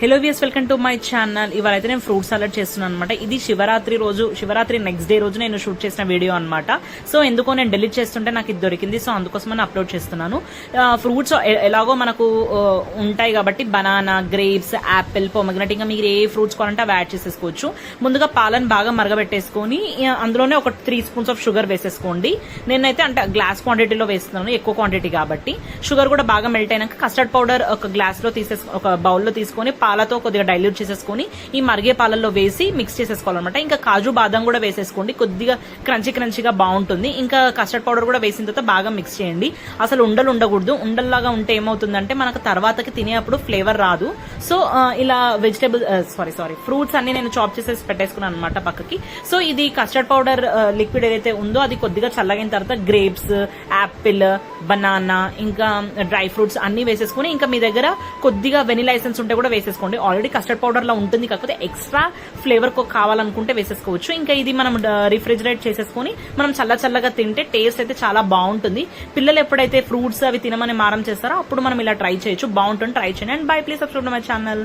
Hello views, welcome to my channel. ఇవాళ అయితే నేను ఫ్రూట్ సలాడ్ చేస్తున్నాను అనమాట. ఇది శివరాత్రి నెక్స్ట్ డే రోజు నేను షూట్ చేసిన వీడియో అనమాట. సో ఎందుకో నేను డిలీట్ చేస్తుంటే నాకు ఇది దొరికింది, సో అందుకోసం నేను అప్లోడ్ చేస్తున్నాను. ఫ్రూట్స్ ఎలాగో మనకు ఉంటాయి కాబట్టి బనానా, గ్రేప్స్, యాపిల్, పొమగ్రనేట్, ఇంకా మీరు ఏ ఫ్రూట్స్ కావాలంటే అవి యాడ్ చేసేసుకోవచ్చు. ముందుగా పాలను బాగా మరగబెట్టేసుకొని అందులోనే ఒక 3 స్పూన్స్ ఆఫ్ షుగర్ వేసేసుకోండి. నేనైతే అంటే గ్లాస్ క్వాంటిటీలో వేస్తున్నాను, ఎక్కువ క్వాంటిటీ కాబట్టి. షుగర్ కూడా బాగా మెల్ట్ అయినాక కస్టర్డ్ పౌడర్ ఒక గ్లాస్ లో ఒక బౌల్లో తీసుకొని పాలతో కొద్దిగా డైల్యూట్ చేసేసుకుని ఈ మరిగే పాలల్లో వేసి మిక్స్ చేసేసుకోవాలన్నమాట. ఇంకా కాజు బాదం కూడా వేసేసుకోండి, కొద్దిగా క్రంచీగా బాగుంటుంది. ఇంకా కస్టర్డ్ పౌడర్ కూడా వేసిన తర్వాత బాగా మిక్స్ చేయండి. అసలు ఉండలు ఉండకూడదు. ఉండల్లాగా ఉంటే ఏమవుతుందంటే మనకు తర్వాతకి తినేప్పుడు ఫ్లేవర్ రాదు. సో ఇలా ఫ్రూట్స్ అన్ని నేను చాప్ చేసేసి పెట్టేసుకున్నాను అనమాట పక్కకి. సో ఇది కస్టర్డ్ పౌడర్ లిక్విడ్ ఏదైతే ఉందో అది కొద్దిగా చల్లగైన తర్వాత గ్రేప్స్, యాపిల్, బనానా, ఇంకా డ్రై ఫ్రూట్స్ అన్ని వేసేసుకుని ఇంకా మీ దగ్గర కొద్దిగా వెనిలా ఎసెన్స్ ఉంటే కూడా వేసేసుకోండి. ఆల్రెడీ కస్టర్డ్ పౌడర్ లో ఉంటుంది, కాకపోతే ఎక్స్ట్రా ఫ్లేవర్ కావాలనుకుంటే వేసేసుకోవచ్చు. ఇంకా ఇది మనం రిఫ్రిజిరేట్ చేసేసుకుని మనం చల్లగా తింటే టేస్ట్ అయితే చాలా బాగుంటుంది. పిల్లలు ఎప్పుడైతే ఫ్రూట్స్ అవి తినమని మారం చేస్తారో అప్పుడు మనం ఇలా ట్రై చేయొచ్చు, బాగుంటుంది. ట్రై చేయండి. And by, please subscribe to my channel.